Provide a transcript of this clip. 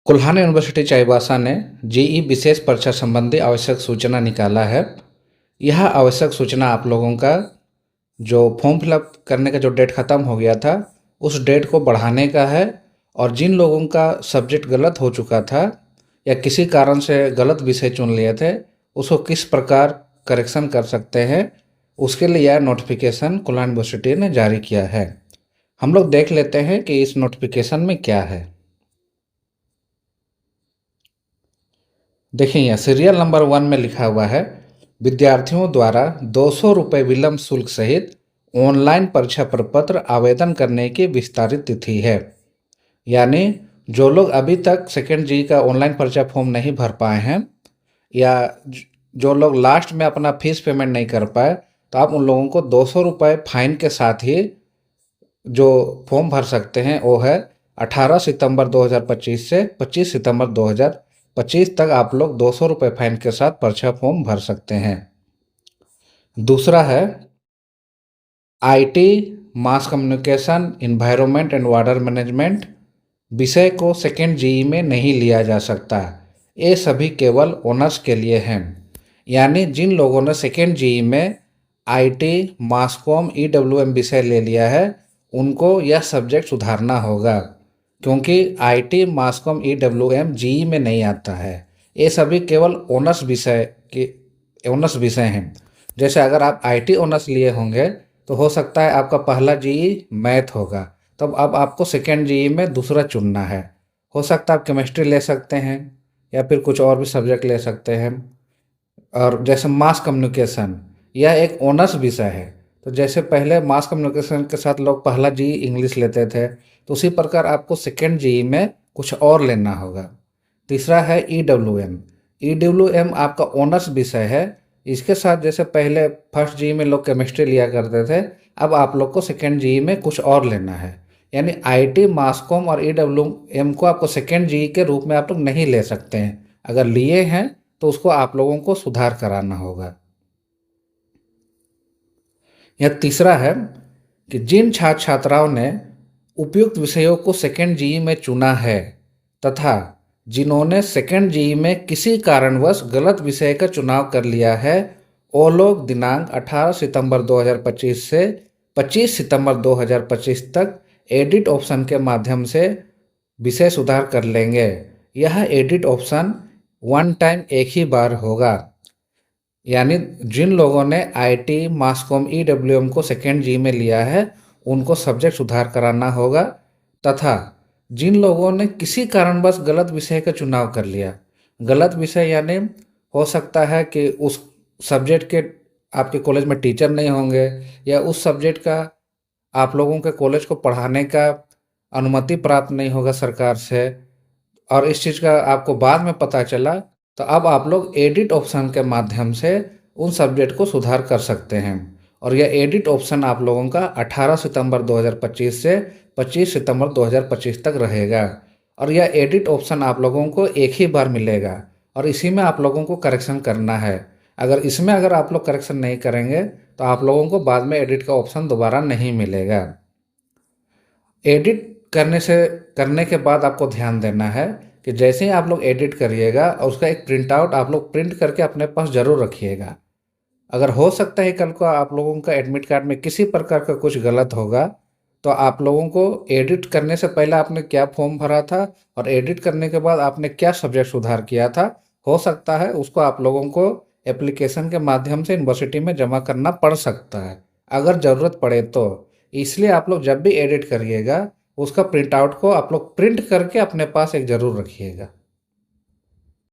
कुल्हाने university Chaibasa ने JEE विशेष परीक्षा संबंधी आवश्यक सूचना निकाला है। यह आवश्यक सूचना आप लोगों का जो फॉर्म फिलअप करने का जो डेट ख़त्म हो गया था उस डेट को बढ़ाने का है, और जिन लोगों का सब्जेक्ट गलत हो चुका था या किसी कारण से गलत विषय चुन लिए थे उसको किस प्रकार करेक्शन कर सकते हैं, उसके लिए यह नोटिफिकेशन कुल्हाने यूनिवर्सिटी ने जारी किया है। हम लोग देख लेते हैं कि इस नोटिफिकेशन में क्या है। देखिए यहाँ सीरियल नंबर 1 में लिखा हुआ है, विद्यार्थियों द्वारा 200 रुपये विलम्ब शुल्क सहित ऑनलाइन परीक्षा प्रपत्र आवेदन करने की विस्तारित तिथि है। यानी जो लोग अभी तक सेकेंड जी का ऑनलाइन परीक्षा फॉर्म नहीं भर पाए हैं या जो लोग लास्ट में अपना फीस पेमेंट नहीं कर पाए, तो आप उन लोगों को 200 रुपये फाइन के साथ ही जो फॉर्म भर सकते हैं वो है 18 सितंबर 2025 से 25 सितंबर 2025 तक आप लोग 200 रुपये फाइन के साथ परीक्षा फॉर्म भर सकते हैं। दूसरा है IT, mass communication, environment and water management विषय को सेकेंड जीई में नहीं लिया जा सकता। ये सभी केवल ऑनर्स के लिए हैं। यानी जिन लोगों ने सेकेंड जीई में आईटी, मास कॉम, ईडब्ल्यूएम विषय ले लिया है उनको यह सब्जेक्ट सुधारना होगा, क्योंकि आईटी, मास कॉम, ईडब्ल्यूएम जीई में नहीं आता है। ये सभी केवल ऑनर्स विषय हैं। जैसे अगर आप आईटी ऑनर्स लिए होंगे तो हो सकता है आपका पहला जीई मैथ होगा, तब अब आपको सेकेंड जीई में दूसरा चुनना है। हो सकता है आप केमिस्ट्री ले सकते हैं या फिर कुछ और भी सब्जेक्ट ले सकते हैं। और जैसे मास कम्युनिकेशन, यह एक ऑनर्स विषय है, तो जैसे पहले मास कम्युनिकेशन के साथ लोग पहला जीई इंग्लिश लेते थे, तो उसी प्रकार आपको सेकेंड जीई में कुछ और लेना होगा। तीसरा है ईडब्ल्यूएम। ईडब्ल्यूएम आपका ऑनर्स विषय है। इसके साथ जैसे पहले फर्स्ट जीई में लोग केमिस्ट्री लिया करते थे, अब आप लोग को सेकेंड जीई में कुछ और लेना है। यानी आईटी, मास कॉम और ईडब्ल्यूएम को आपको सेकेंड जीई के रूप में आप लोग नहीं ले सकते हैं। अगर लिए हैं तो उसको आप लोगों को सुधार कराना होगा। यह तीसरा है कि जिन छात्र छात्राओं ने उपयुक्त विषयों को सेकेंड जीई में चुना है तथा जिन्होंने सेकेंड जीई में किसी कारणवश गलत विषय का चुनाव कर लिया है, वो लोग दिनांक 18 सितंबर 2025 से 25 सितंबर 2025 तक एडिट ऑप्शन के माध्यम से विषय सुधार कर लेंगे। यह एडिट ऑप्शन वन टाइम एक ही बार होगा। यानी जिन लोगों ने आईटी, मास कॉम, ईडब्ल्यूएम को सेकेंड जी में लिया है उनको सब्जेक्ट सुधार कराना होगा, तथा जिन लोगों ने किसी कारणवश गलत विषय का चुनाव कर लिया, गलत विषय यानी हो सकता है कि उस सब्जेक्ट के आपके कॉलेज में टीचर नहीं होंगे या उस सब्जेक्ट का आप लोगों के कॉलेज को पढ़ाने का अनुमति प्राप्त नहीं होगा सरकार से, और इस चीज़ का आपको बाद में पता चला, तो अब आप लोग एडिट ऑप्शन के माध्यम से उन सब्जेक्ट को सुधार कर सकते हैं। और यह एडिट ऑप्शन आप लोगों का 18 सितंबर 2025 से 25 सितंबर 2025 तक रहेगा। और यह एडिट ऑप्शन आप लोगों को एक ही बार मिलेगा और इसी में आप लोगों को करेक्शन करना है। अगर आप लोग करेक्शन नहीं करेंगे तो आप लोगों को बाद में एडिट का ऑप्शन दोबारा नहीं मिलेगा। एडिट करने के बाद आपको ध्यान देना है कि जैसे ही आप लोग एडिट करिएगा और उसका एक प्रिंट आउट आप लोग प्रिंट करके अपने पास ज़रूर रखिएगा। अगर हो सकता है कल को आप लोगों का एडमिट कार्ड में किसी प्रकार का कुछ गलत होगा, तो आप लोगों को एडिट करने से पहले आपने क्या फॉर्म भरा था और एडिट करने के बाद आपने क्या सब्जेक्ट सुधार किया था, हो सकता है उसको आप लोगों को एप्लीकेशन के माध्यम से यूनिवर्सिटी में जमा करना पड़ सकता है अगर ज़रूरत पड़े तो। इसलिए आप लोग जब भी एडिट करिएगा उसका प्रिंट आउट को आप लोग प्रिंट करके अपने पास एक ज़रूर रखिएगा।